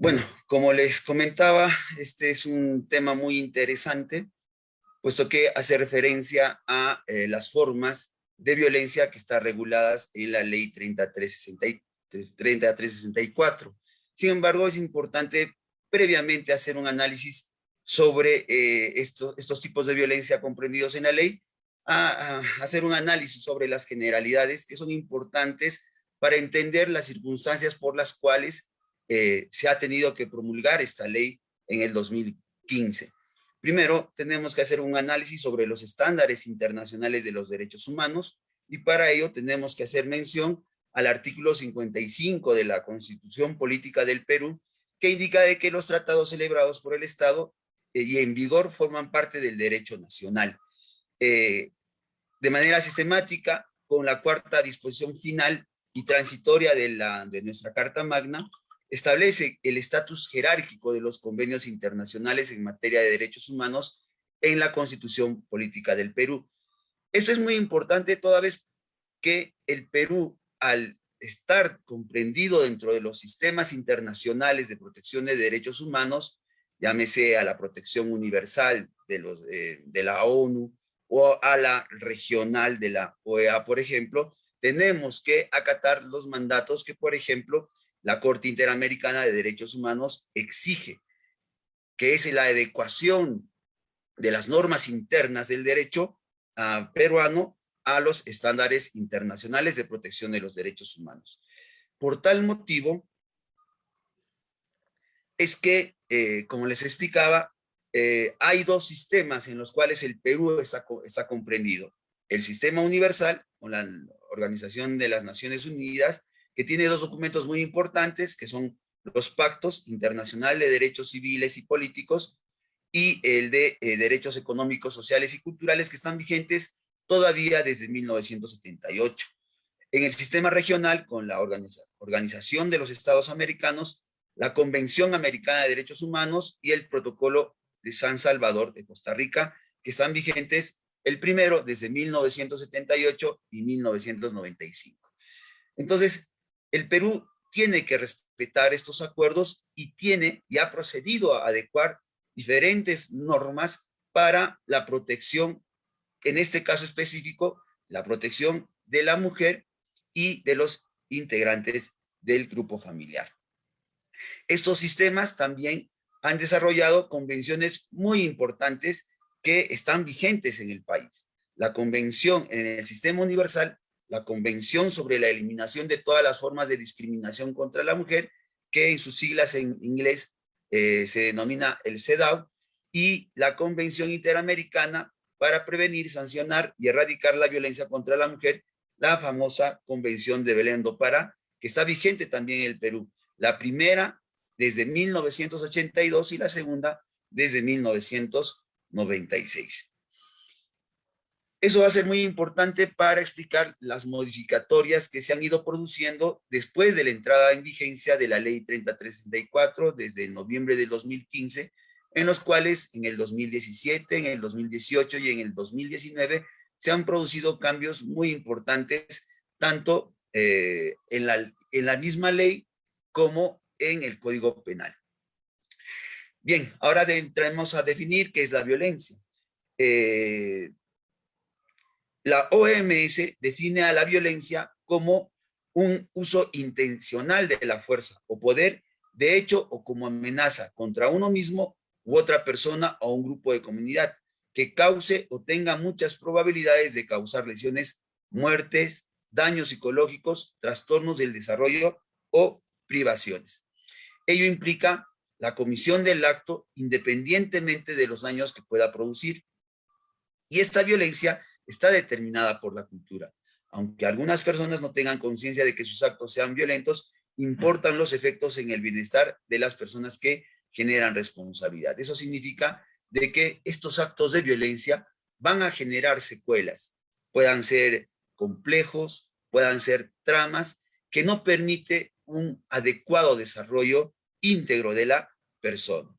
Bueno, como les comentaba, este es un tema muy interesante, puesto que hace referencia a las formas de violencia que están reguladas en la ley 3364. Sin embargo, es importante previamente hacer un análisis sobre estos tipos de violencia comprendidos en la ley, hacer un análisis sobre las generalidades que son importantes para entender las circunstancias por las cuales se ha tenido que promulgar esta ley en el 2015. Primero, tenemos que hacer un análisis sobre los estándares internacionales de los derechos humanos y para ello tenemos que hacer mención al artículo 55 de la Constitución Política del Perú, que indica de que los tratados celebrados por el Estado y en vigor forman parte del derecho nacional. De manera sistemática, con la cuarta disposición final y transitoria de nuestra Carta Magna, establece el estatus jerárquico de los convenios internacionales en materia de derechos humanos en la Constitución Política del Perú. Esto es muy importante toda vez que el Perú, al estar comprendido dentro de los sistemas internacionales de protección de derechos humanos, llámese a la protección universal de la ONU o a la regional de la OEA, por ejemplo, tenemos que acatar los mandatos que, por ejemplo, la Corte Interamericana de Derechos Humanos exige, que es la adecuación de las normas internas del derecho peruano a los estándares internacionales de protección de los derechos humanos. Por tal motivo, es que, como les explicaba, hay dos sistemas en los cuales el Perú está comprendido. El sistema universal, con la Organización de las Naciones Unidas, que tiene dos documentos muy importantes, que son los pactos internacionales de derechos civiles y políticos y el de derechos económicos, sociales y culturales, que están vigentes todavía desde 1978. En el sistema regional, con la Organización de los Estados Americanos, la Convención Americana de Derechos Humanos y el Protocolo de San Salvador de Costa Rica, que están vigentes el primero desde 1978 y 1995. Entonces, el Perú tiene que respetar estos acuerdos y ha procedido a adecuar diferentes normas para la protección, en este caso específico, la protección de la mujer y de los integrantes del grupo familiar. Estos sistemas también han desarrollado convenciones muy importantes que están vigentes en el país. La convención en el sistema universal, la convención sobre la eliminación de todas las formas de discriminación contra la mujer, que en sus siglas en inglés se denomina el CEDAW, y la Convención Interamericana para prevenir, sancionar y erradicar la violencia contra la mujer, la famosa Convención de Belém do Pará, que está vigente también en el Perú. La primera desde 1982 y la segunda desde 1996. Eso va a ser muy importante para explicar las modificatorias que se han ido produciendo después de la entrada en vigencia de la ley 3364 desde noviembre del 2015, en los cuales en el 2017, en el 2018 y en el 2019 se han producido cambios muy importantes, tanto en la misma ley como en el Código Penal. Bien, ahora entremos a definir qué es la violencia. La OMS define a la violencia como un uso intencional de la fuerza o poder, de hecho o como amenaza contra uno mismo u otra persona o un grupo de comunidad, que cause o tenga muchas probabilidades de causar lesiones, muertes, daños psicológicos, trastornos del desarrollo o privaciones. Ello implica la comisión del acto independientemente de los daños que pueda producir. Y esta violencia está determinada por la cultura. Aunque algunas personas no tengan conciencia de que sus actos sean violentos, importan los efectos en el bienestar de las personas que generan responsabilidad. Eso significa de que estos actos de violencia van a generar secuelas, puedan ser complejos, puedan ser tramas que no permite un adecuado desarrollo íntegro de la persona.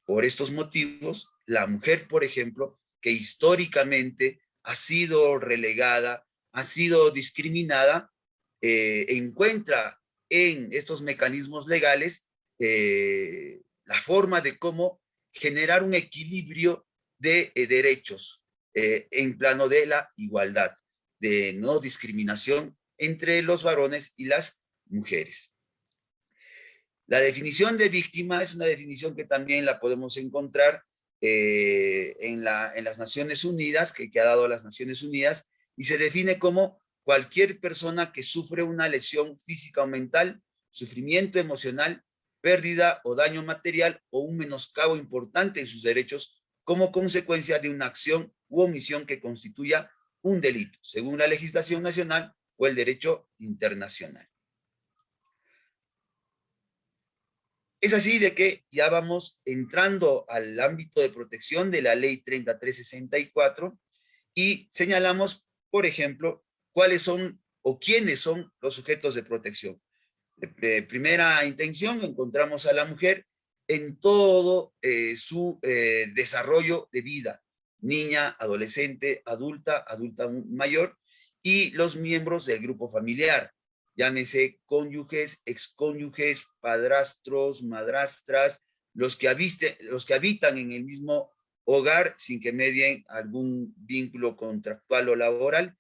Por estos motivos, la mujer, por ejemplo, que históricamente ha sido relegada, ha sido discriminada, encuentra en estos mecanismos legales la forma de cómo generar un equilibrio de derechos en plano de la igualdad, de no discriminación entre los varones y las mujeres. La definición de víctima es una definición que también la podemos encontrar en las Naciones Unidas, que ha dado las Naciones Unidas, y se define como cualquier persona que sufre una lesión física o mental, sufrimiento emocional, pérdida o daño material o un menoscabo importante en sus derechos como consecuencia de una acción u omisión que constituya un delito, según la legislación nacional o el derecho internacional. Es así de que ya vamos entrando al ámbito de protección de la Ley 3364 y señalamos, por ejemplo, cuáles son o quiénes son los sujetos de protección. De primera intención, encontramos a la mujer en todo su desarrollo de vida, niña, adolescente, adulta mayor, y los miembros del grupo familiar, llámese cónyuges, excónyuges, padrastros, madrastras, los que habitan en el mismo hogar sin que medien algún vínculo contractual o laboral,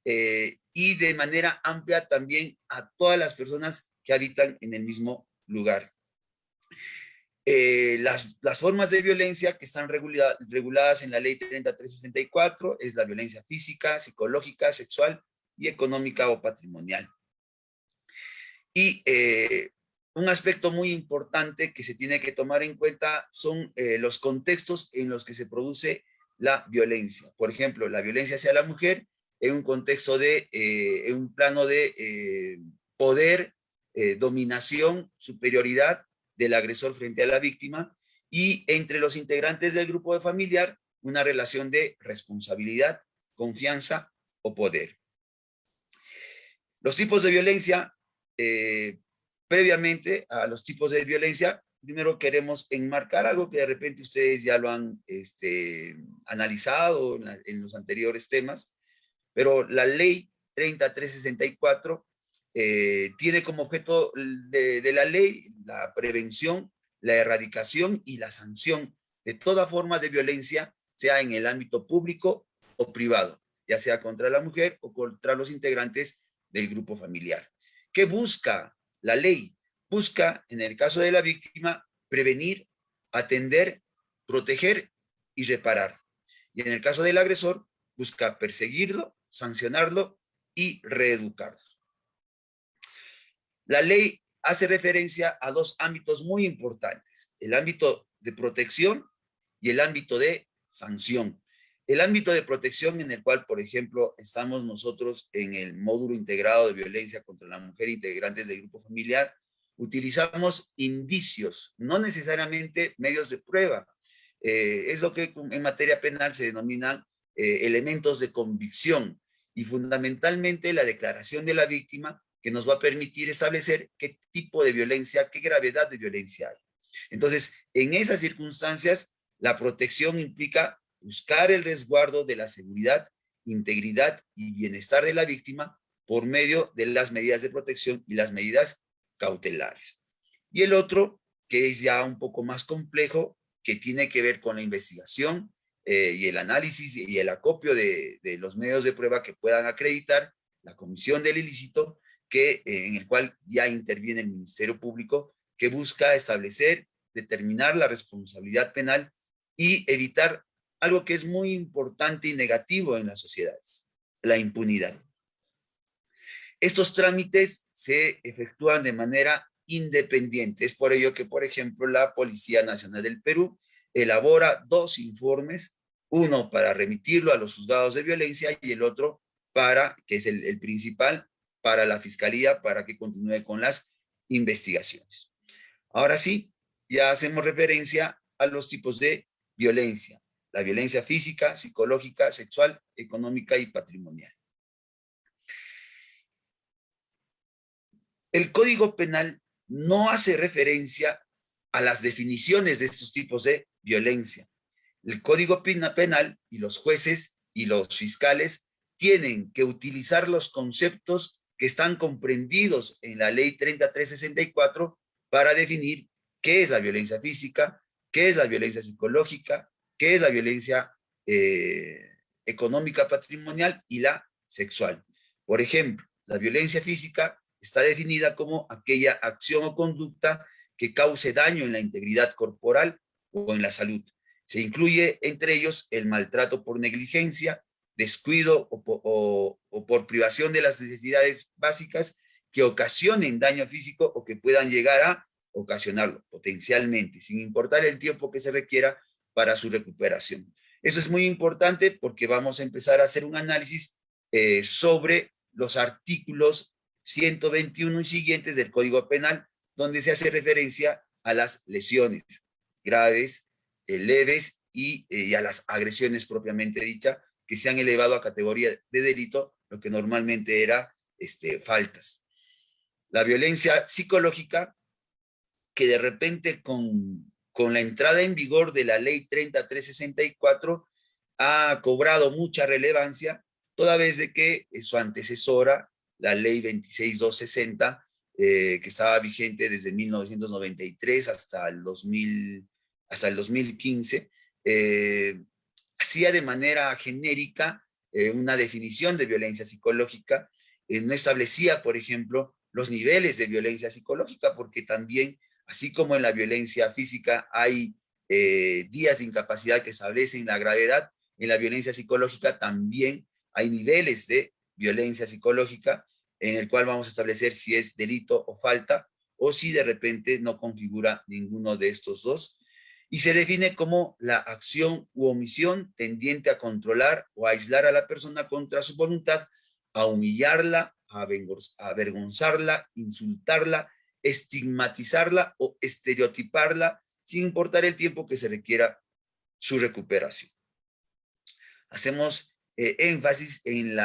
y de manera amplia también a todas las personas que habitan en el mismo lugar. Las formas de violencia que están reguladas en la Ley 3364 es la violencia física, psicológica, sexual y económica o patrimonial. Y un aspecto muy importante que se tiene que tomar en cuenta son los contextos en los que se produce la violencia. Por ejemplo, la violencia hacia la mujer en un contexto en un plano de poder, dominación, superioridad del agresor frente a la víctima, y entre los integrantes del grupo familiar, una relación de responsabilidad, confianza o poder. Los tipos de violencia, previamente a los tipos de violencia, primero queremos enmarcar algo que de repente ustedes ya lo han analizado en los anteriores temas, pero la Ley 3364 tiene como objeto de la ley la prevención, la erradicación y la sanción de toda forma de violencia, sea en el ámbito público o privado, ya sea contra la mujer o contra los integrantes del grupo familiar. ¿Qué busca la ley? Busca, en el caso de la víctima, prevenir, atender, proteger y reparar. Y en el caso del agresor, busca perseguirlo, sancionarlo y reeducarlo. La ley hace referencia a dos ámbitos muy importantes, el ámbito de protección y el ámbito de sanción. El ámbito de protección en el cual, por ejemplo, estamos nosotros en el módulo integrado de violencia contra la mujer, integrantes del grupo familiar, utilizamos indicios, no necesariamente medios de prueba. Es lo que en materia penal se denominan elementos de convicción, y fundamentalmente la declaración de la víctima, que nos va a permitir establecer qué tipo de violencia, qué gravedad de violencia hay. Entonces, en esas circunstancias, la protección implica buscar el resguardo de la seguridad, integridad y bienestar de la víctima por medio de las medidas de protección y las medidas cautelares. Y el otro, que es ya un poco más complejo, que tiene que ver con la investigación y el análisis y el acopio de los medios de prueba que puedan acreditar la comisión del ilícito, en el cual ya interviene el Ministerio Público, que busca establecer, determinar la responsabilidad penal y evitar algo que es muy importante y negativo en las sociedades, la impunidad. Estos trámites se efectúan de manera independiente. Es por ello que, por ejemplo, la Policía Nacional del Perú elabora dos informes, uno para remitirlo a los juzgados de violencia y el otro que es el principal, para la Fiscalía, para que continúe con las investigaciones. Ahora sí, ya hacemos referencia a los tipos de violencia: la violencia física, psicológica, sexual, económica y patrimonial. El Código Penal no hace referencia a las definiciones de estos tipos de violencia. El Código Penal y los jueces y los fiscales tienen que utilizar los conceptos que están comprendidos en la Ley 3364 para definir qué es la violencia física, qué es la violencia psicológica, qué es la violencia económica patrimonial y la sexual. Por ejemplo, la violencia física está definida como aquella acción o conducta que cause daño en la integridad corporal o en la salud. Se incluye entre ellos el maltrato por negligencia, descuido o por privación de las necesidades básicas que ocasionen daño físico o que puedan llegar a ocasionarlo potencialmente, sin importar el tiempo que se requiera para su recuperación. Eso es muy importante porque vamos a empezar a hacer un análisis sobre los artículos 121 y siguientes del Código Penal, donde se hace referencia a las lesiones graves, leves y a las agresiones propiamente dicha, que se han elevado a categoría de delito, lo que normalmente era faltas. La violencia psicológica, que de repente con la entrada en vigor de la ley 30364 ha cobrado mucha relevancia, toda vez de que su antecesora, la ley 26260, que estaba vigente desde 1993 hasta el 2015, hacía de manera genérica una definición de violencia psicológica, no establecía, por ejemplo, los niveles de violencia psicológica, porque también, así como en la violencia física hay días de incapacidad que establecen la gravedad, en la violencia psicológica también hay niveles de violencia psicológica en el cual vamos a establecer si es delito o falta, o si de repente no configura ninguno de estos dos. Y se define como la acción u omisión tendiente a controlar o a aislar a la persona contra su voluntad, a humillarla, a avergonzarla, insultarla, estigmatizarla o estereotiparla, sin importar el tiempo que se requiera su recuperación. Hacemos énfasis en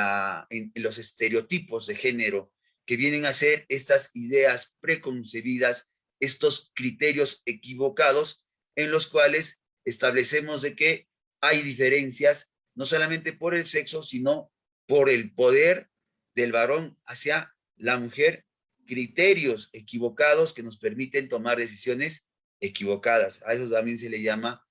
los estereotipos de género, que vienen a ser estas ideas preconcebidas, estos criterios equivocados en los cuales establecemos de que hay diferencias, no solamente por el sexo, sino por el poder del varón hacia la mujer, criterios equivocados que nos permiten tomar decisiones equivocadas. A eso también se le llama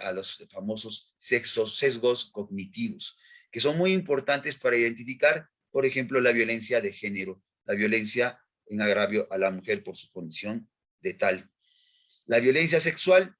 a los famosos sesgos cognitivos, que son muy importantes para identificar, por ejemplo, la violencia de género, la violencia en agravio a la mujer por su condición de tal. La violencia sexual,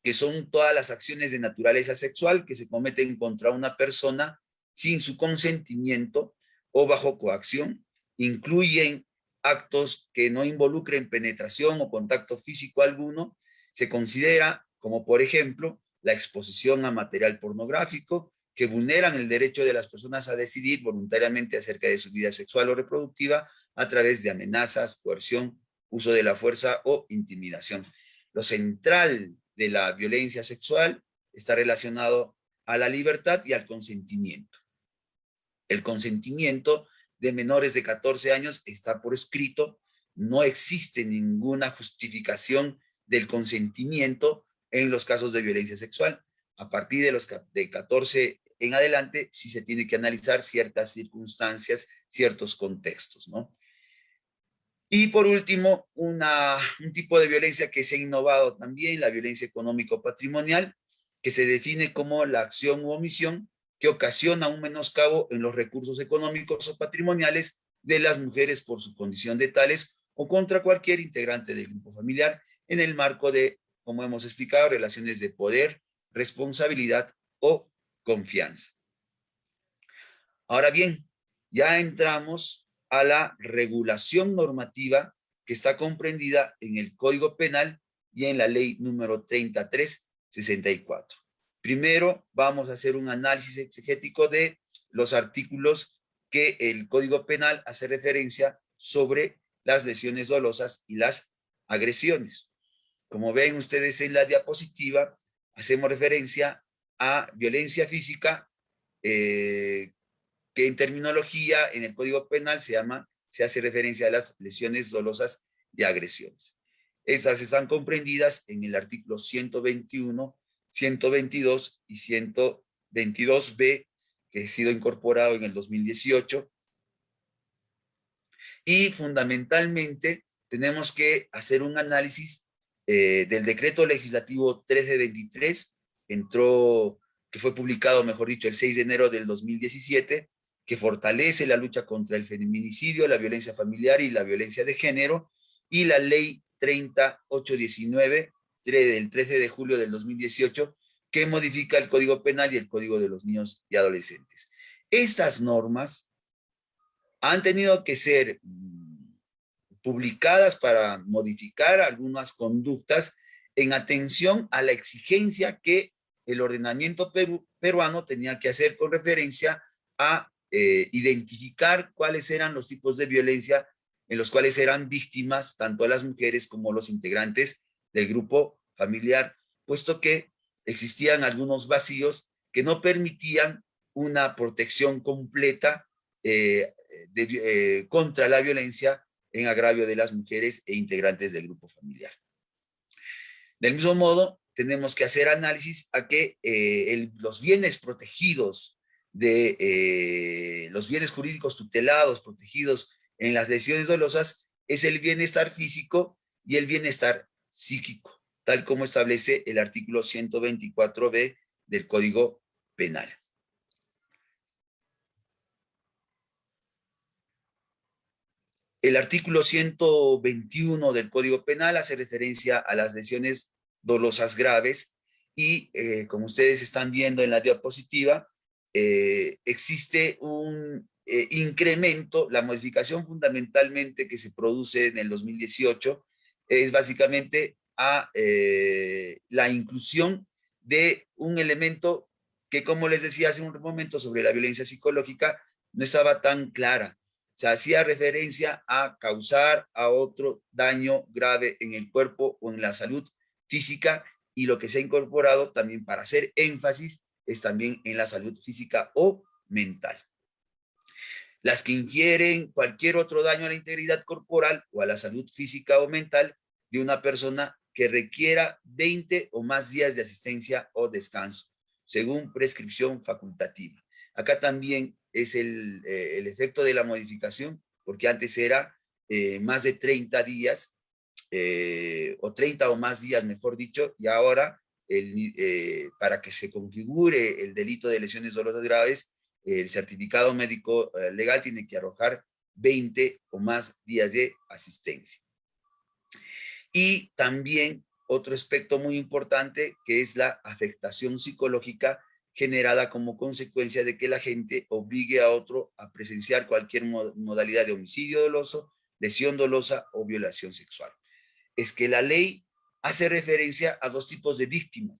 que son todas las acciones de naturaleza sexual que se cometen contra una persona sin su consentimiento o bajo coacción, incluyen actos que no involucren penetración o contacto físico alguno, se considera como por ejemplo la exposición a material pornográfico, que vulneran el derecho de las personas a decidir voluntariamente acerca de su vida sexual o reproductiva a través de amenazas, coerción, uso de la fuerza o intimidación. Lo central de la violencia sexual está relacionado a la libertad y al consentimiento. El consentimiento de menores de 14 años está por escrito, no existe ninguna justificación del consentimiento en los casos de violencia sexual. A partir de los de 14 en adelante, sí se tiene que analizar ciertas circunstancias, ciertos contextos, ¿no? Y por último, un tipo de violencia que se ha innovado también, la violencia económico-patrimonial, que se define como la acción u omisión que ocasiona un menoscabo en los recursos económicos o patrimoniales de las mujeres por su condición de tales o contra cualquier integrante del grupo familiar en el marco de, como hemos explicado, relaciones de poder, responsabilidad o confianza. Ahora bien, ya entramos a la regulación normativa que está comprendida en el Código Penal y en la ley número 3364. Primero vamos a hacer un análisis exegético de los artículos que el Código Penal hace referencia sobre las lesiones dolosas y las agresiones. Como ven ustedes en la diapositiva, hacemos referencia a violencia física, que en terminología en el Código Penal se hace referencia a las lesiones dolosas y agresiones. Esas están comprendidas en el artículo 121, 122 y 122b, que ha sido incorporado en el 2018. Y fundamentalmente tenemos que hacer un análisis del decreto legislativo 3 de 23, que fue publicado, mejor dicho, el 6 de enero del 2017, que fortalece la lucha contra el feminicidio, la violencia familiar y la violencia de género, y la ley 3819 del 13 de julio del 2018, que modifica el Código Penal y el Código de los Niños y Adolescentes. Estas normas han tenido que ser publicadas para modificar algunas conductas en atención a la exigencia que el ordenamiento peruano tenía que hacer con referencia a identificar cuáles eran los tipos de violencia en los cuales eran víctimas tanto las mujeres como los integrantes del grupo familiar, puesto que existían algunos vacíos que no permitían una protección completa contra la violencia en agravio de las mujeres e integrantes del grupo familiar. Del mismo modo, tenemos que hacer análisis a que los bienes protegidos, los bienes jurídicos tutelados, protegidos en las lesiones dolosas, es el bienestar físico y el bienestar psíquico, tal como establece el artículo 124b del Código Penal. El artículo 121 del Código Penal hace referencia a las lesiones dolosas graves y, como ustedes están viendo en la diapositiva, existe un incremento. La modificación fundamentalmente que se produce en el 2018 es básicamente a la inclusión de un elemento que, como les decía hace un momento sobre la violencia psicológica, no estaba tan clara. Se hacía referencia a causar a otro daño grave en el cuerpo o en la salud física, y lo que se ha incorporado también para hacer énfasis es también en la salud física o mental. Las que infieren cualquier otro daño a la integridad corporal o a la salud física o mental de una persona que requiera 20 o más días de asistencia o descanso, según prescripción facultativa. Acá también es el efecto de la modificación, porque antes era más de 30 días, o 30 o más días, mejor dicho, y ahora para que se configure el delito de lesiones dolosas graves, el certificado médico legal tiene que arrojar 20 o más días de asistencia. Y también otro aspecto muy importante, que es la afectación psicológica generada como consecuencia de que la gente obligue a otro a presenciar cualquier modalidad de homicidio doloso, lesión dolosa o violación sexual. Es que la ley hace referencia a dos tipos de víctimas: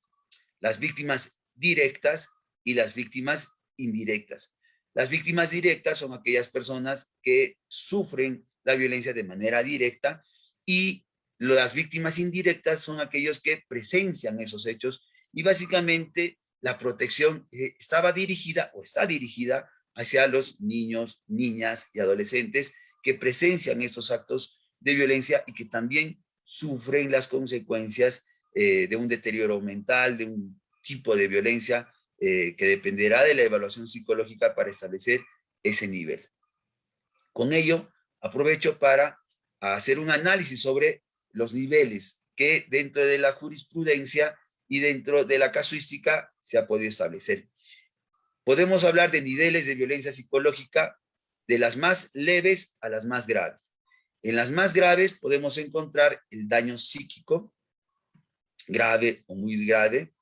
las víctimas directas y las víctimas indirectas. Las víctimas directas son aquellas personas que sufren la violencia de manera directa, y las víctimas indirectas son aquellos que presencian esos hechos, y básicamente la protección estaba dirigida o está dirigida hacia los niños, niñas y adolescentes que presencian estos actos de violencia y que también sufren las consecuencias de un deterioro mental, de un tipo de violencia que dependerá de la evaluación psicológica para establecer ese nivel. Con ello, aprovecho para hacer un análisis sobre los niveles que dentro de la jurisprudencia y dentro de la casuística se ha podido establecer. Podemos hablar de niveles de violencia psicológica de las más leves a las más graves. En las más graves podemos encontrar el daño psíquico, grave o muy grave.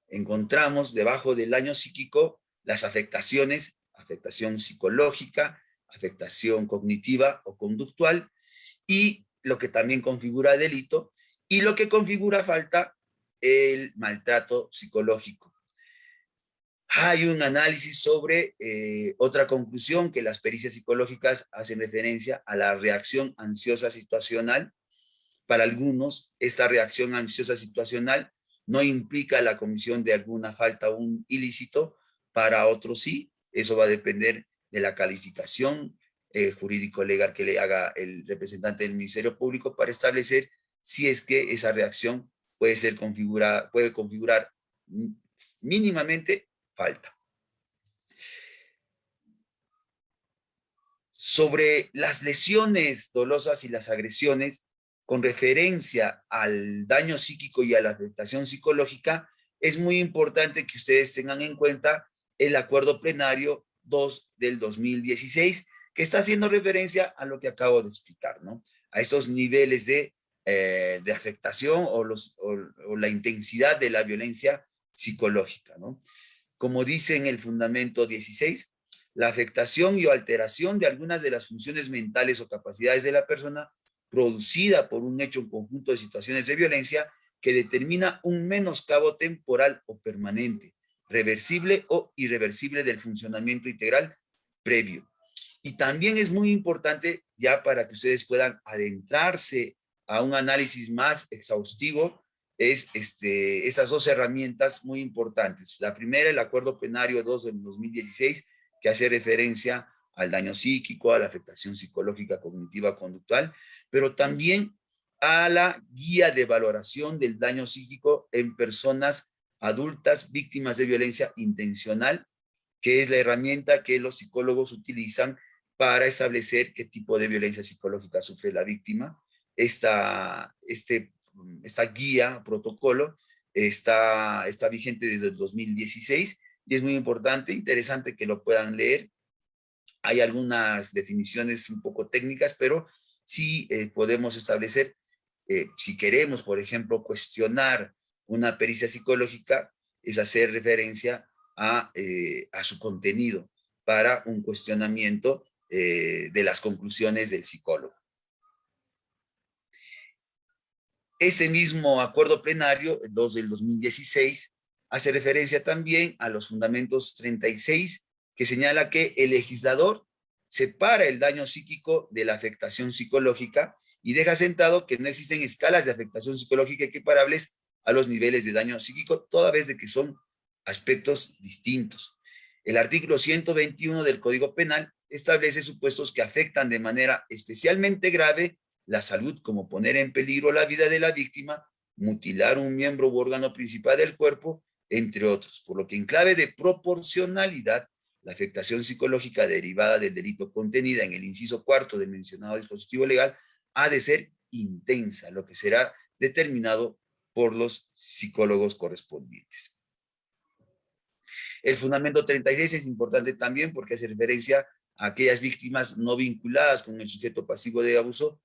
Encontramos debajo del daño psíquico las afectaciones, afectación psicológica, afectación cognitiva o conductual, y lo que también configura delito, y lo que configura falta, el maltrato psicológico. Hay un análisis sobre otra conclusión, que las pericias psicológicas hacen referencia a la reacción ansiosa situacional. Para algunos, esta reacción ansiosa situacional no implica la comisión de alguna falta o un ilícito, para otros sí. Eso va a depender de la calificación jurídico-legal que le haga el representante del Ministerio Público para establecer si es que esa reacción puede configurar mínimamente falta. Sobre las lesiones dolosas y las agresiones, con referencia al daño psíquico y a la afectación psicológica, es muy importante que ustedes tengan en cuenta el acuerdo plenario 2 del 2016, que está haciendo referencia a lo que acabo de explicar, ¿no? A estos niveles de afectación o la intensidad de la violencia psicológica, ¿no? Como dice en el fundamento 16, la afectación y o alteración de algunas de las funciones mentales o capacidades de la persona producida por un hecho en conjunto de situaciones de violencia que determina un menoscabo temporal o permanente, reversible o irreversible del funcionamiento integral previo. Y también es muy importante, ya para que ustedes puedan adentrarse a un análisis más exhaustivo, esas dos herramientas muy importantes. La primera, el Acuerdo Plenario 2 del 2016, que hace referencia al daño psíquico, a la afectación psicológica, cognitiva, conductual, pero también a la guía de valoración del daño psíquico en personas adultas víctimas de violencia intencional, que es la herramienta que los psicólogos utilizan para establecer qué tipo de violencia psicológica sufre la víctima. Esta guía, protocolo, está vigente desde el 2016 y es muy importante, interesante que lo puedan leer. Hay algunas definiciones un poco técnicas, pero sí podemos establecer, si queremos, por ejemplo, cuestionar una pericia psicológica, es hacer referencia a su contenido para un cuestionamiento de las conclusiones del psicólogo. Ese mismo acuerdo plenario, el 2 del 2016, hace referencia también a los fundamentos 36, que señala que el legislador separa el daño psíquico de la afectación psicológica y deja sentado que no existen escalas de afectación psicológica equiparables a los niveles de daño psíquico, toda vez de que son aspectos distintos. El artículo 121 del Código Penal establece supuestos que afectan de manera especialmente grave la salud, como poner en peligro la vida de la víctima, mutilar un miembro u órgano principal del cuerpo, entre otros, por lo que en clave de proporcionalidad, la afectación psicológica derivada del delito contenida en el inciso cuarto del mencionado dispositivo legal ha de ser intensa, lo que será determinado por los psicólogos correspondientes. El fundamento 36 es importante también porque hace referencia a aquellas víctimas no vinculadas con el sujeto pasivo de abuso,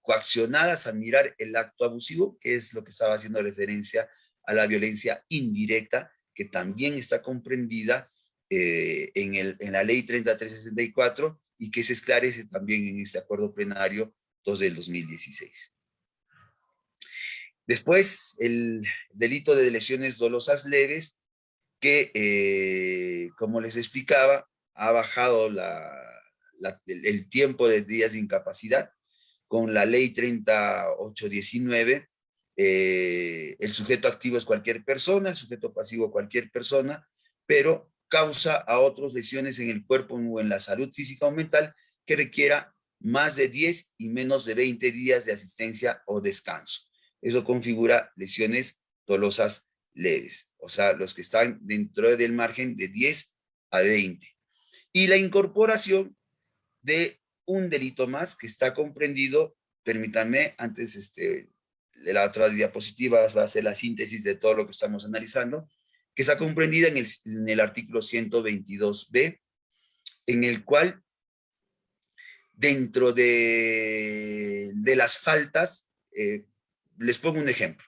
coaccionadas a mirar el acto abusivo, que es lo que estaba haciendo referencia a la violencia indirecta, que también está comprendida en la ley 3364 y que se esclarece también en este acuerdo plenario 2 del 2016. Después, el delito de lesiones dolosas leves, que, como les explicaba, ha bajado el tiempo de días de incapacidad. Con la ley 3819, el sujeto activo es cualquier persona, el sujeto pasivo cualquier persona, pero causa a otros lesiones en el cuerpo o en la salud física o mental que requiera más de 10 y menos de 20 días de asistencia o descanso. Eso configura lesiones dolosas leves, o sea, los que están dentro del margen de 10 a 20. Y la incorporación de un delito más que está comprendido, permítanme, antes de la otra diapositiva va a ser la síntesis de todo lo que estamos analizando, que está comprendida en el artículo 122b, en el cual dentro de las faltas, les pongo un ejemplo.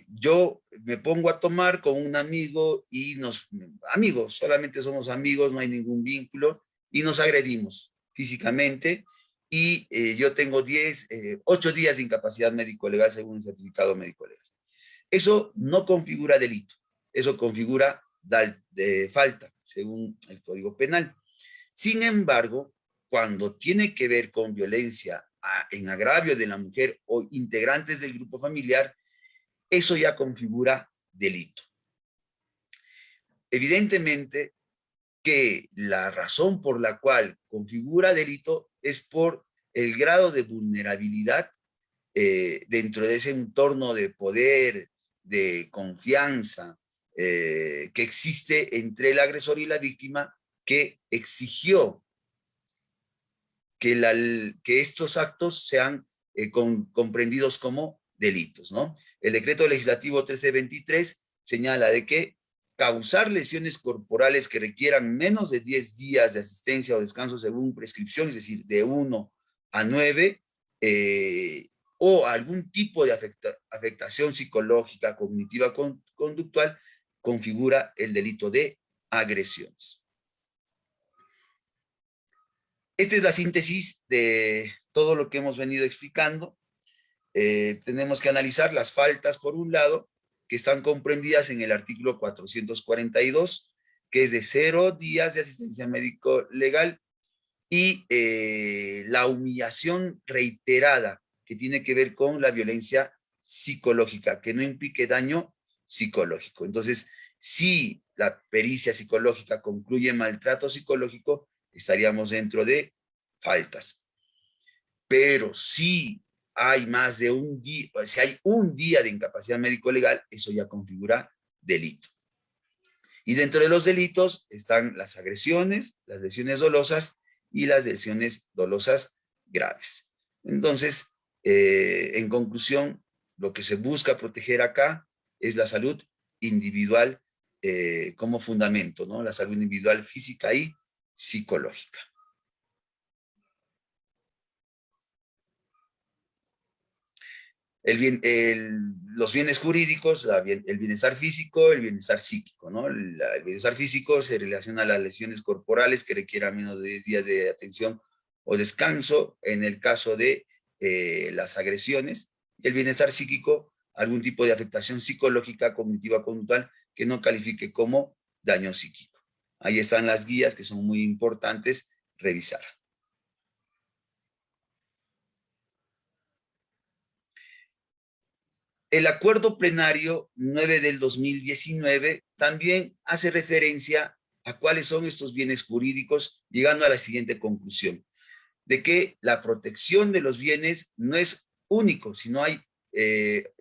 Yo me pongo a tomar con un amigo y amigos, solamente somos amigos, no hay ningún vínculo, y nos agredimos físicamente y yo tengo 8 días de incapacidad médico-legal según el certificado médico-legal. Eso no configura delito, eso configura de falta según el Código Penal. Sin embargo, cuando tiene que ver con violencia en agravio de la mujer o integrantes del grupo familiar, eso ya configura delito. Evidentemente que la razón por la cual configura delito es por el grado de vulnerabilidad dentro de ese entorno de poder, de confianza que existe entre el agresor y la víctima, que exigió que estos actos sean comprendidos como delitos, ¿no? El decreto legislativo 1323 señala de que causar lesiones corporales que requieran menos de 10 días de asistencia o descanso según prescripción, es decir, de 1 a 9, o algún tipo de afectación psicológica, cognitiva, conductual, configura el delito de agresiones. Esta es la síntesis de todo lo que hemos venido explicando. Tenemos que analizar las faltas, por un lado, que están comprendidas en el artículo 442, que es de 0 días de asistencia médico legal, y la humillación reiterada, que tiene que ver con la violencia psicológica, que no implique daño psicológico. Entonces, si la pericia psicológica concluye maltrato psicológico, estaríamos dentro de faltas. Pero si hay más de un día, si hay un día de incapacidad médico legal, eso ya configura delito. Y dentro de los delitos están las agresiones, las lesiones dolosas y las lesiones dolosas graves. Entonces, en conclusión, lo que se busca proteger acá es la salud individual como fundamento, ¿no? La salud individual física y psicológica. Los bienes jurídicos, el bienestar físico, el bienestar psíquico, ¿no? El bienestar físico se relaciona a las lesiones corporales que requieran menos de 10 días de atención o descanso, en el caso de las agresiones, y el bienestar psíquico, algún tipo de afectación psicológica, cognitiva, conductual, que no califique como daño psíquico. Ahí están las guías que son muy importantes revisar. El acuerdo plenario 9 del 2019 también hace referencia a cuáles son estos bienes jurídicos, llegando a la siguiente conclusión, de que la protección de los bienes no es único, sino hay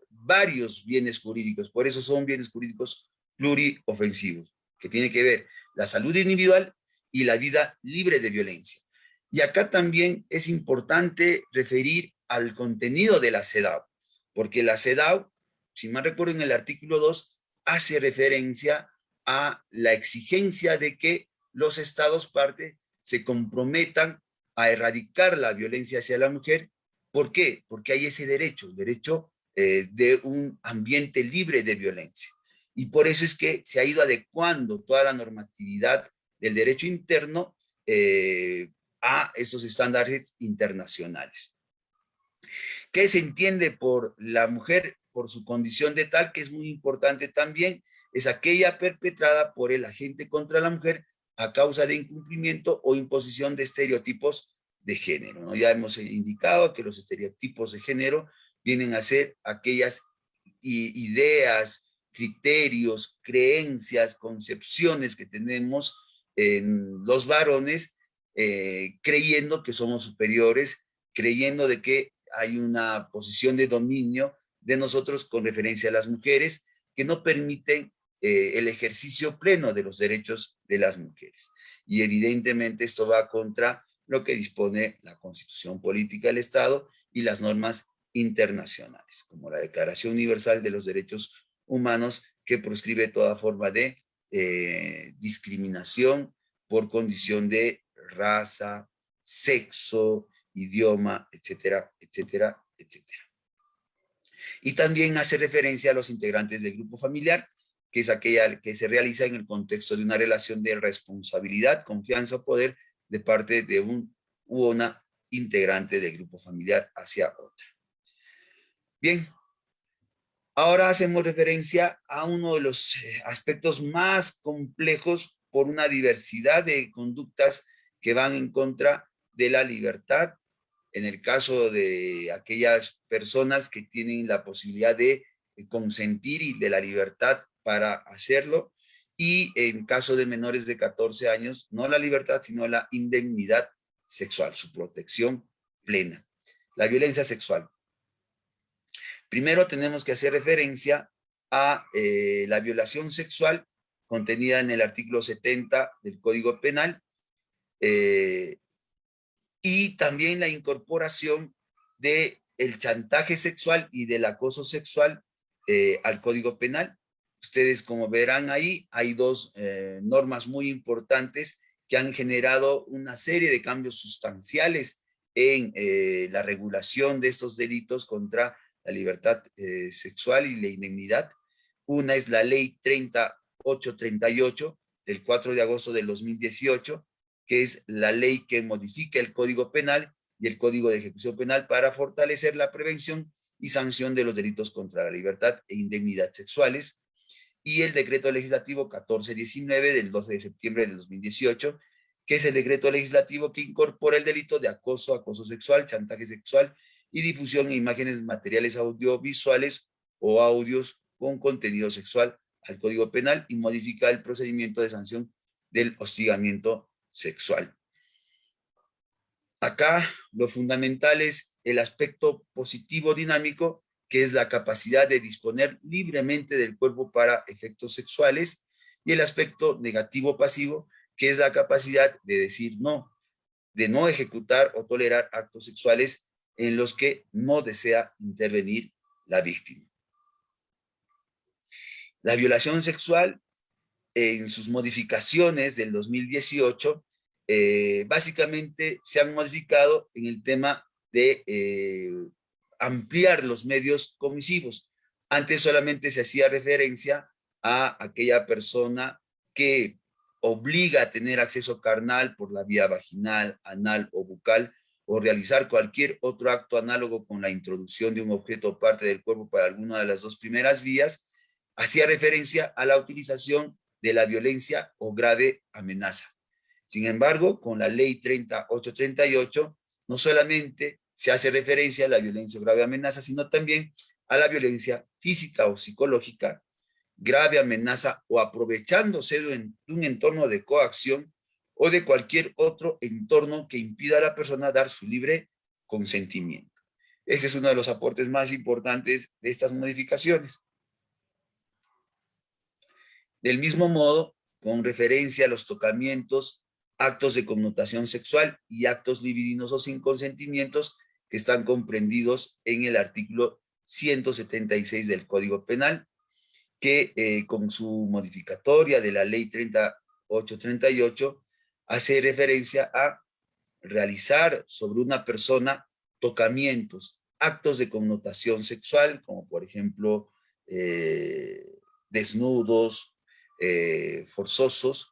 varios bienes jurídicos, por eso son bienes jurídicos pluriofensivos, que tiene que ver la salud individual y la vida libre de violencia. Y acá también es importante referir al contenido de la CEDAW, porque la CEDAW, si mal recuerdo en el artículo 2, hace referencia a la exigencia de que los estados parte se comprometan a erradicar la violencia hacia la mujer. ¿Por qué? Porque hay ese derecho, el derecho de un ambiente libre de violencia. Y por eso es que se ha ido adecuando toda la normatividad del derecho interno a esos estándares internacionales. ¿Qué se entiende por la mujer, por su condición de tal, que es muy importante también? Es aquella perpetrada por el agente contra la mujer a causa de incumplimiento o imposición de estereotipos de género, ¿no? Ya hemos indicado que los estereotipos de género vienen a ser aquellas ideas, criterios, creencias, concepciones que tenemos en los varones, creyendo que somos superiores, creyendo de que hay una posición de dominio de nosotros con referencia a las mujeres que no permiten el ejercicio pleno de los derechos de las mujeres. Y evidentemente esto va contra lo que dispone la Constitución Política del Estado y las normas internacionales, como la Declaración Universal de los Derechos Humanos, que proscribe toda forma de discriminación por condición de raza, sexo, idioma, etcétera, etcétera, etcétera. Y también hace referencia a los integrantes del grupo familiar, que es aquella que se realiza en el contexto de una relación de responsabilidad, confianza o poder de parte de un u una integrante del grupo familiar hacia otra. Bien, ahora hacemos referencia a uno de los aspectos más complejos por una diversidad de conductas que van en contra de la libertad, en el caso de aquellas personas que tienen la posibilidad de consentir y de la libertad para hacerlo, y en caso de menores de 14 años, no la libertad, sino la indemnidad sexual, su protección plena. La violencia sexual. Primero tenemos que hacer referencia a la violación sexual contenida en el artículo 70 del Código Penal, y también la incorporación de el chantaje sexual y del acoso sexual al Código Penal. Ustedes, como verán ahí, hay dos normas muy importantes que han generado una serie de cambios sustanciales en la regulación de estos delitos contra la libertad sexual y la indemnidad. Una es la Ley 3838 del 4 de agosto del 2018, que es la ley que modifica el Código Penal y el Código de Ejecución Penal para fortalecer la prevención y sanción de los delitos contra la libertad e indemnidad sexuales, y el decreto legislativo 1419 del 12 de septiembre del 2018, que es el decreto legislativo que incorpora el delito de acoso, acoso sexual, chantaje sexual y difusión de imágenes materiales audiovisuales o audios con contenido sexual al Código Penal y modifica el procedimiento de sanción del hostigamiento sexual. Acá lo fundamental es el aspecto positivo dinámico, que es la capacidad de disponer libremente del cuerpo para efectos sexuales, y el aspecto negativo pasivo, que es la capacidad de decir no, de no ejecutar o tolerar actos sexuales en los que no desea intervenir la víctima. La violación sexual, en sus modificaciones del 2018, básicamente se han modificado en el tema de ampliar los medios comisivos. Antes solamente se hacía referencia a aquella persona que obliga a tener acceso carnal por la vía vaginal, anal o bucal, o realizar cualquier otro acto análogo con la introducción de un objeto o parte del cuerpo para alguna de las dos primeras vías. Hacía referencia a la utilización de la violencia o grave amenaza. Sin embargo, con la ley 3838, no solamente se hace referencia a la violencia o grave amenaza, sino también a la violencia física o psicológica, grave amenaza o aprovechándose de un entorno de coacción o de cualquier otro entorno que impida a la persona dar su libre consentimiento. Ese es uno de los aportes más importantes de estas modificaciones. Del mismo modo, con referencia a los tocamientos, actos de connotación sexual y actos libidinosos sin consentimientos que están comprendidos en el artículo 176 del Código Penal, que con su modificatoria de la ley 3838 hace referencia a realizar sobre una persona tocamientos, actos de connotación sexual, como por ejemplo desnudos, forzosos,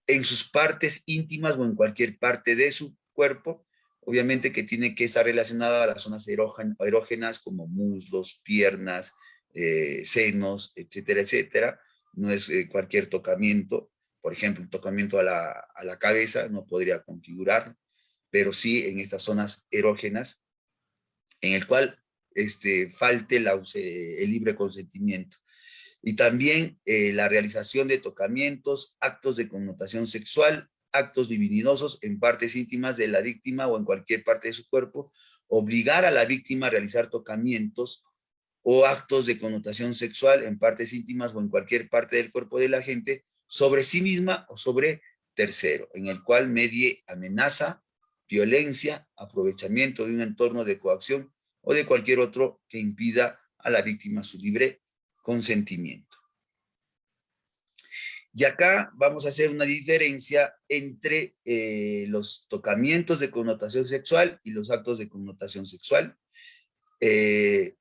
en sus partes íntimas o en cualquier parte de su cuerpo, obviamente que tiene que estar relacionado a las zonas erógenas como muslos, piernas, senos, etcétera, etcétera. No es cualquier tocamiento. Por ejemplo, un tocamiento a la cabeza no podría configurar, pero sí en estas zonas erógenas, en el cual falte el libre consentimiento. Y también la realización de tocamientos, actos de connotación sexual, actos libidinosos en partes íntimas de la víctima o en cualquier parte de su cuerpo, obligar a la víctima a realizar tocamientos o actos de connotación sexual en partes íntimas o en cualquier parte del cuerpo de la gente sobre sí misma o sobre tercero, en el cual medie amenaza, violencia, aprovechamiento de un entorno de coacción o de cualquier otro que impida a la víctima su libre consentimiento. Y acá vamos a hacer una diferencia entre los tocamientos de connotación sexual y los actos de connotación sexual.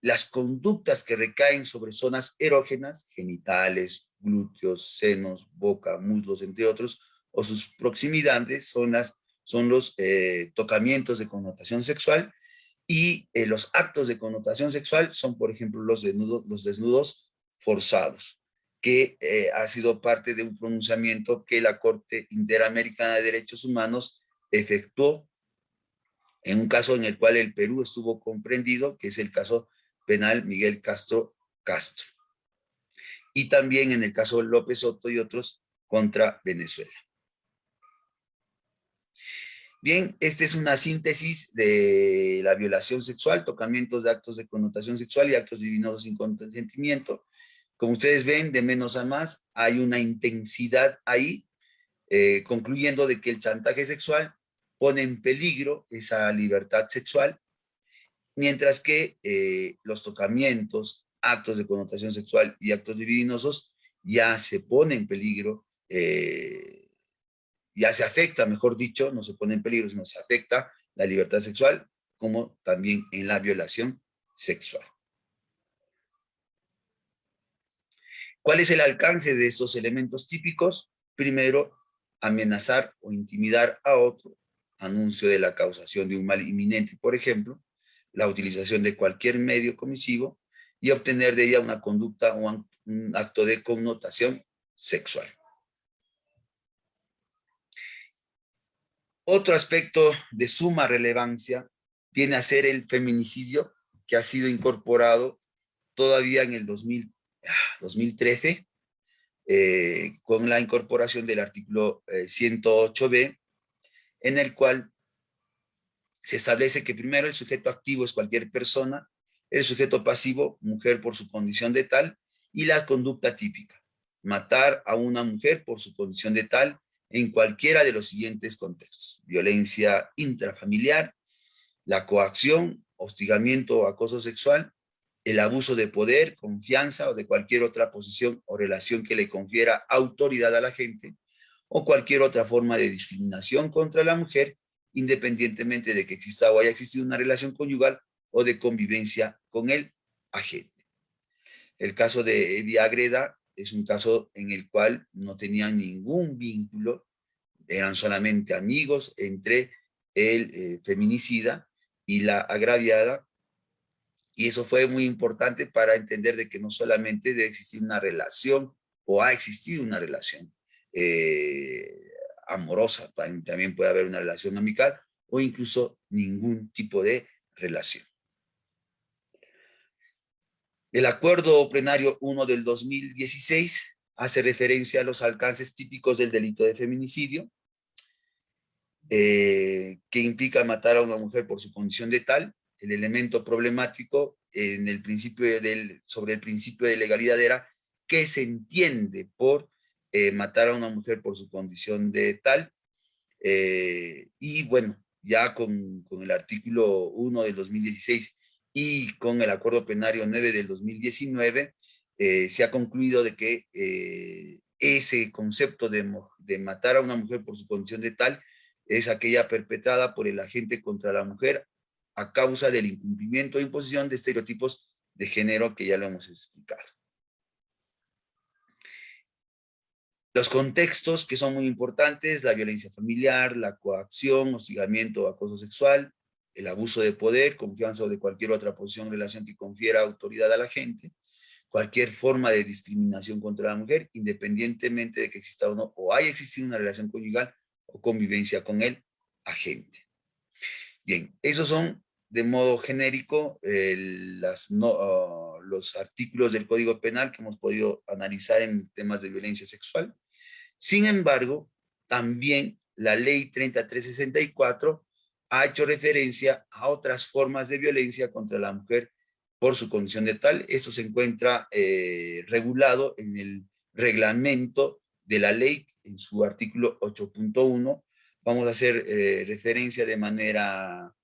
Las conductas que recaen sobre zonas erógenas, genitales, glúteos, senos, boca, muslos, entre otros, o sus proximidades son los tocamientos de connotación sexual, y los actos de connotación sexual son, por ejemplo, los desnudos forzados, que ha sido parte de un pronunciamiento que la Corte Interamericana de Derechos Humanos efectuó en un caso en el cual el Perú estuvo comprendido, que es el caso penal Miguel Castro Castro. Y también en el caso López Soto y otros contra Venezuela. Bien, esta es una síntesis de la violación sexual, tocamientos de actos de connotación sexual y actos libidinosos sin consentimiento. Como ustedes ven, de menos a más, hay una intensidad ahí, concluyendo de que el chantaje sexual pone en peligro esa libertad sexual, mientras que los tocamientos, actos de connotación sexual y actos libidinosos ya se pone en peligro, ya se afecta, mejor dicho, no se pone en peligro, sino se afecta la libertad sexual, como también en la violación sexual. ¿Cuál es el alcance de estos elementos típicos? Primero, amenazar o intimidar a otro, anuncio de la causación de un mal inminente, por ejemplo, la utilización de cualquier medio comisivo y obtener de ella una conducta o un acto de connotación sexual. Otro aspecto de suma relevancia viene a ser el feminicidio, que ha sido incorporado todavía en el 2013, con la incorporación del artículo 108b, en el cual se establece que primero el sujeto activo es cualquier persona, el sujeto pasivo, mujer por su condición de tal, y la conducta típica, matar a una mujer por su condición de tal en cualquiera de los siguientes contextos: violencia intrafamiliar, la coacción, hostigamiento o acoso sexual, el abuso de poder, confianza o de cualquier otra posición o relación que le confiera autoridad a la gente, o cualquier otra forma de discriminación contra la mujer, independientemente de que exista o haya existido una relación conyugal o de convivencia con el agente. El caso de Evi Agreda es un caso en el cual no tenían ningún vínculo, eran solamente amigos entre el feminicida y la agraviada, y eso fue muy importante para entender de que no solamente debe existir una relación o ha existido una relación amorosa, también puede haber una relación amical o incluso ningún tipo de relación. El Acuerdo Plenario 1 del 2016 hace referencia a los alcances típicos del delito de feminicidio, que implica matar a una mujer por su condición de tal. El elemento problemático en el principio sobre el principio de legalidad era qué se entiende por matar a una mujer por su condición de tal. Y bueno, ya con el artículo 1 del 2016 y con el Acuerdo Plenario 9 del 2019, se ha concluido de que ese concepto de matar a una mujer por su condición de tal es aquella perpetrada por el agente contra la mujer a causa del incumplimiento o imposición de estereotipos de género que ya lo hemos explicado. Los contextos que son muy importantes: la violencia familiar, la coacción, hostigamiento o acoso sexual, el abuso de poder, confianza o de cualquier otra posición o relación que confiera autoridad a la gente, cualquier forma de discriminación contra la mujer, independientemente de que exista o no, o haya existido una relación conyugal o convivencia con el agente. Bien, esos son de modo genérico los artículos del Código Penal que hemos podido analizar en temas de violencia sexual. Sin embargo, también la ley 3364 ha hecho referencia a otras formas de violencia contra la mujer por su condición de tal. Esto se encuentra regulado en el reglamento de la ley, en su artículo 8.1. Vamos a hacer referencia de manera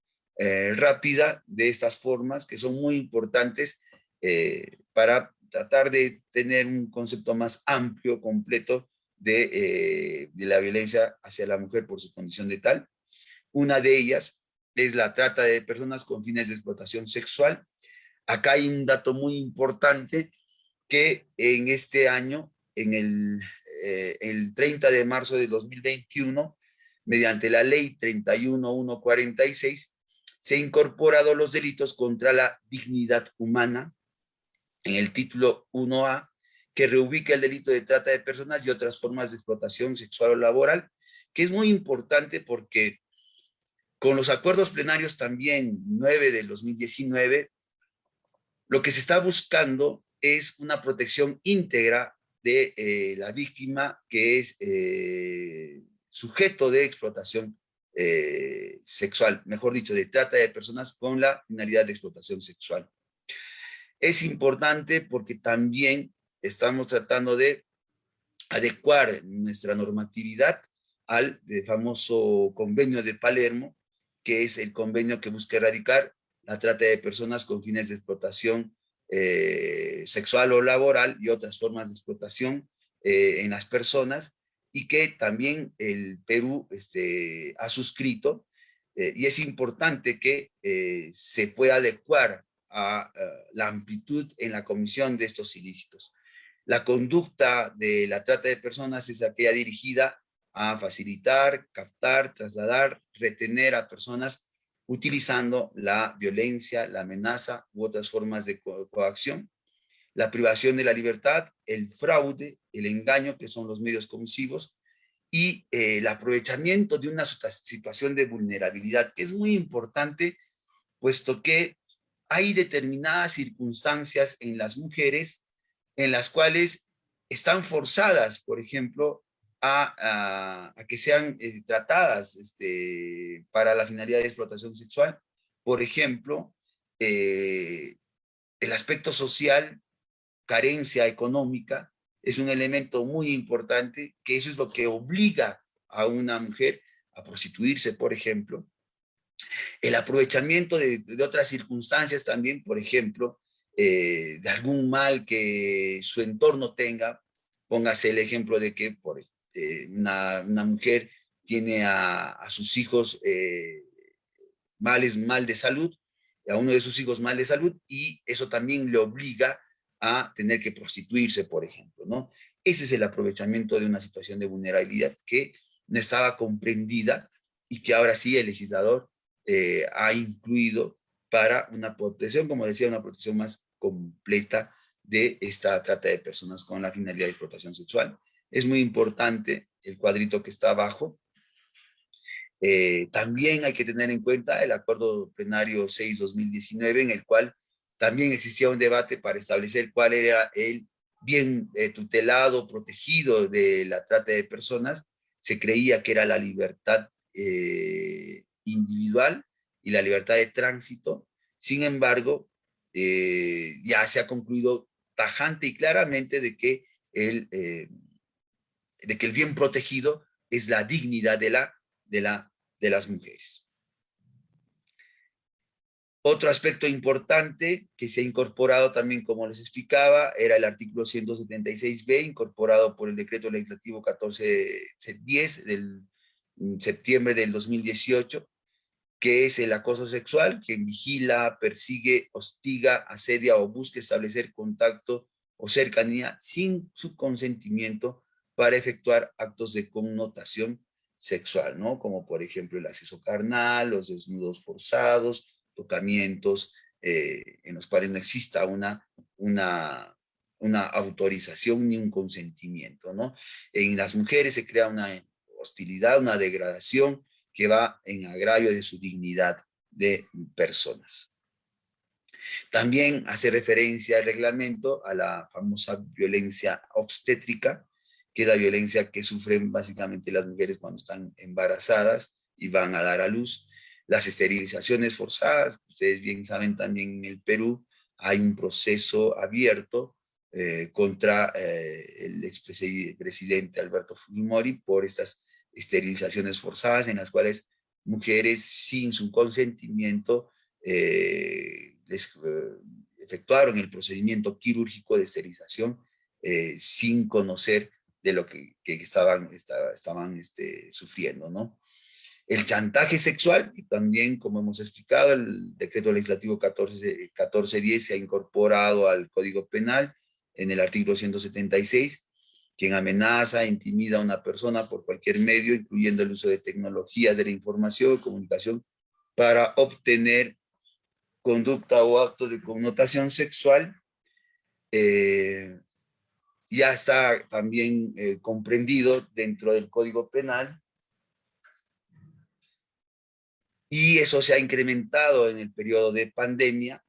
rápida de estas formas que son muy importantes para tratar de tener un concepto más amplio, completo de la violencia hacia la mujer por su condición de tal. Una de ellas es la trata de personas con fines de explotación sexual. Acá hay un dato muy importante, que en este año, en el 30 de marzo de 2021, mediante la ley 31146, se han incorporado los delitos contra la dignidad humana en el título 1A, que reubica el delito de trata de personas y otras formas de explotación sexual o laboral, que es muy importante porque con los acuerdos plenarios también 9 del 2019, lo que se está buscando es una protección íntegra de la víctima, que es sujeto de explotación sexual, mejor dicho, de trata de personas con la finalidad de explotación sexual. Es importante porque también estamos tratando de adecuar nuestra normatividad al famoso convenio de Palermo, que es el convenio que busca erradicar la trata de personas con fines de explotación sexual o laboral y otras formas de explotación en las personas, y que también el Perú ha suscrito, y es importante que se pueda adecuar a la amplitud en la comisión de estos ilícitos. La conducta de la trata de personas es aquella dirigida a facilitar, captar, trasladar, retener a personas utilizando la violencia, la amenaza u otras formas de coacción, la privación de la libertad, el fraude, el engaño, que son los medios comisivos, y el aprovechamiento de una situación de vulnerabilidad, que es muy importante, puesto que hay determinadas circunstancias en las mujeres en las cuales están forzadas, por ejemplo, a que sean tratadas para la finalidad de explotación sexual. Por ejemplo, el aspecto social, carencia económica, es un elemento muy importante, que eso es lo que obliga a una mujer a prostituirse, por ejemplo. El aprovechamiento de otras circunstancias también, por ejemplo, de algún mal que su entorno tenga. Póngase el ejemplo de que una mujer tiene a sus hijos mal de salud, a uno de sus hijos mal de salud, y eso también le obliga a tener que prostituirse, por ejemplo, ¿no? Ese es el aprovechamiento de una situación de vulnerabilidad que no estaba comprendida y que ahora sí el legislador ha incluido para una protección, como decía, una protección más completa de esta trata de personas con la finalidad de explotación sexual. Es muy importante el cuadrito que está abajo. También hay que tener en cuenta el Acuerdo Plenario 6-2019, en el cual también existía un debate para establecer cuál era el bien tutelado, protegido de la trata de personas. Se creía que era la libertad individual y la libertad de tránsito. Sin embargo, ya se ha concluido tajante y claramente de que el bien protegido es la dignidad de las mujeres. Otro aspecto importante que se ha incorporado también, como les explicaba, era el artículo 176b, incorporado por el decreto legislativo 1410 del septiembre del 2018, que es el acoso sexual, quien vigila, persigue, hostiga, asedia o busca establecer contacto o cercanía sin su consentimiento para efectuar actos de connotación sexual, ¿no? Como por ejemplo el acceso carnal, los desnudos forzados, tocamientos en los cuales no exista una autorización ni un consentimiento, ¿no? En las mujeres se crea una hostilidad, una degradación que va en agravio de su dignidad de personas. También hace referencia el reglamento a la famosa violencia obstétrica, que es la violencia que sufren básicamente las mujeres cuando están embarazadas y van a dar a luz. Las esterilizaciones forzadas, ustedes bien saben, también en el Perú hay un proceso abierto contra el expresidente Alberto Fujimori por estas esterilizaciones forzadas en las cuales mujeres sin su consentimiento efectuaron el procedimiento quirúrgico de esterilización sin conocer de lo que estaban sufriendo, ¿no? El chantaje sexual, y también, como hemos explicado, el decreto legislativo 1410 se ha incorporado al Código Penal en el artículo 176, quien amenaza, intimida a una persona por cualquier medio, incluyendo el uso de tecnologías de la información y comunicación, para obtener conducta o acto de connotación sexual, ya está también comprendido dentro del Código Penal, y eso se ha incrementado en el periodo de pandemia,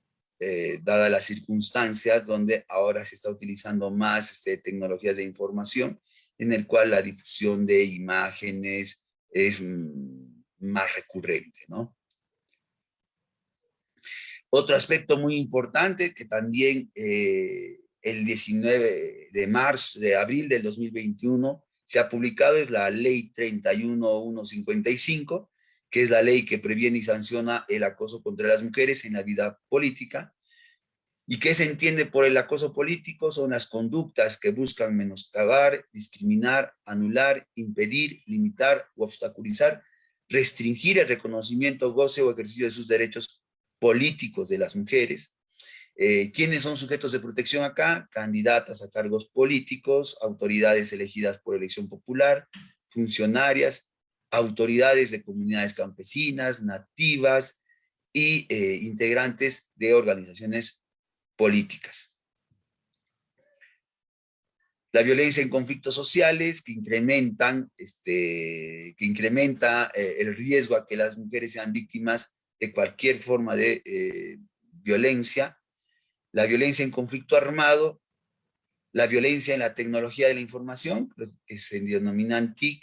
dadas las circunstancias donde ahora se está utilizando más tecnologías de información, en el cual la difusión de imágenes es más recurrente, ¿no? Otro aspecto muy importante que también el 19 de abril del 2021 se ha publicado es la Ley 31155, que es la ley que previene y sanciona el acoso contra las mujeres en la vida política. ¿Y qué se entiende por el acoso político? Son las conductas que buscan menoscabar, discriminar, anular, impedir, limitar o obstaculizar, restringir el reconocimiento, goce o ejercicio de sus derechos políticos de las mujeres. ¿Quiénes son sujetos de protección acá? Candidatas a cargos políticos, autoridades elegidas por elección popular, funcionarias, autoridades de comunidades campesinas, nativas y integrantes de organizaciones políticas. La violencia en conflictos sociales que incrementa el riesgo a que las mujeres sean víctimas de cualquier forma de violencia. La violencia en conflicto armado, la violencia en la tecnología de la información, que se denominan TIC,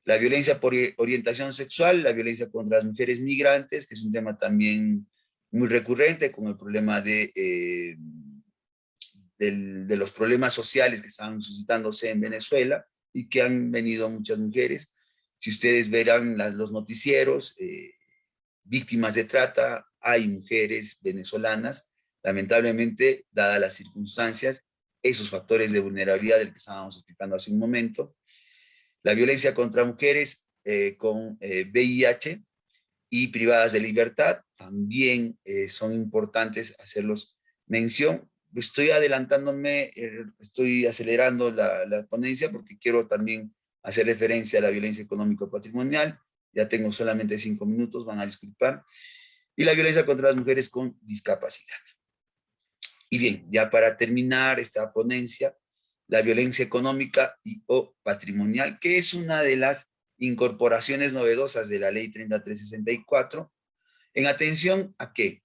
la violencia por orientación sexual, la violencia contra las mujeres migrantes, que es un tema también muy recurrente con el problema de los problemas sociales que están suscitándose en Venezuela y que han venido muchas mujeres. Si ustedes verán los noticieros, víctimas de trata, hay mujeres venezolanas, lamentablemente, dadas las circunstancias, esos factores de vulnerabilidad del que estábamos explicando hace un momento. La violencia contra mujeres con VIH y privadas de libertad, también son importantes hacerlos mención. Estoy adelantándome, estoy acelerando la ponencia porque quiero también hacer referencia a la violencia económico-patrimonial. Ya tengo solamente 5 minutos, van a disculpar. Y la violencia contra las mujeres con discapacidad. Y bien, ya para terminar esta ponencia, la violencia económica y o patrimonial, que es una de las incorporaciones novedosas de la Ley 3364, en atención a que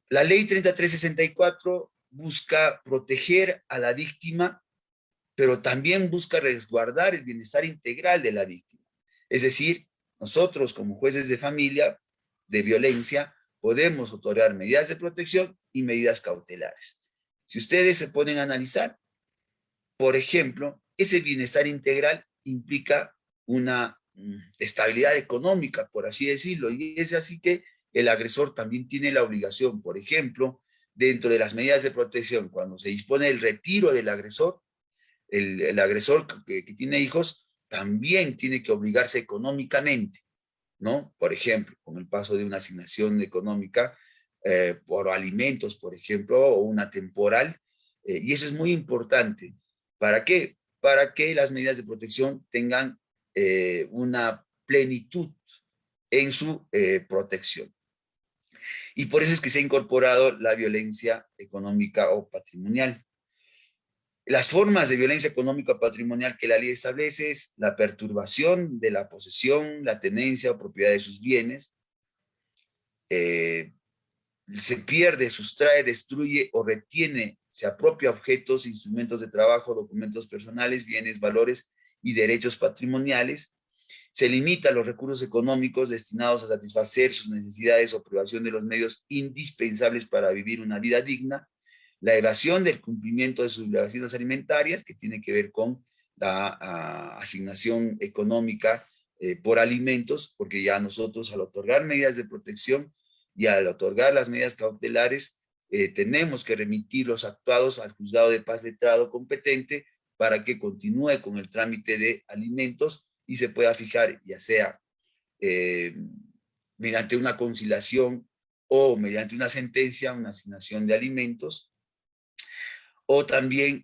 la Ley 3364 busca proteger a la víctima, pero también busca resguardar el bienestar integral de la víctima. Es decir, nosotros como jueces de familia de violencia podemos otorgar medidas de protección y medidas cautelares. Si ustedes se ponen a analizar, por ejemplo, ese bienestar integral implica una estabilidad económica, por así decirlo, y es así que el agresor también tiene la obligación, por ejemplo, dentro de las medidas de protección, cuando se dispone el retiro del agresor, el agresor que tiene hijos también tiene que obligarse económicamente, ¿no? Por ejemplo, con el paso de una asignación económica por alimentos, por ejemplo, o una temporal, y eso es muy importante. ¿Para qué? Para que las medidas de protección tengan una plenitud en su protección. Y por eso es que se ha incorporado la violencia económica o patrimonial. Las formas de violencia económica patrimonial que la ley establece es la perturbación de la posesión, la tenencia o propiedad de sus bienes, se pierde, sustrae, destruye o retiene, se apropia objetos, instrumentos de trabajo, documentos personales, bienes, valores y derechos patrimoniales, se limita los recursos económicos destinados a satisfacer sus necesidades o privación de los medios indispensables para vivir una vida digna, la evasión del cumplimiento de sus obligaciones alimentarias, que tiene que ver con la asignación económica por alimentos, porque ya nosotros al otorgar medidas de protección y al otorgar las medidas cautelares, tenemos que remitir los actuados al juzgado de paz letrado competente para que continúe con el trámite de alimentos y se pueda fijar, ya sea mediante una conciliación o mediante una sentencia, una asignación de alimentos, o también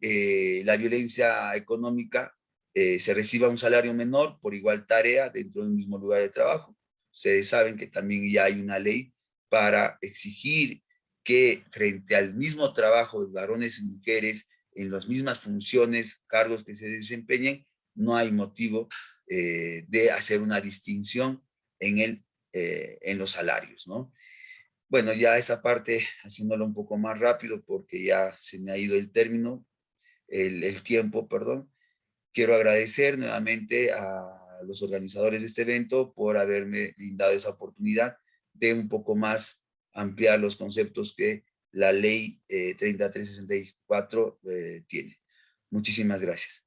la violencia económica, se reciba un salario menor por igual tarea dentro del mismo lugar de trabajo. Ustedes saben que también ya hay una ley para exigir que frente al mismo trabajo de varones y mujeres, en las mismas funciones, cargos que se desempeñen, no hay motivo de hacer una distinción en los salarios, ¿no? Bueno, ya esa parte, haciéndolo un poco más rápido, porque ya se me ha ido el término, el tiempo, perdón. Quiero agradecer nuevamente a los organizadores de este evento por haberme brindado esa oportunidad de un poco más ampliar los conceptos que la ley 3364 tiene. Muchísimas gracias.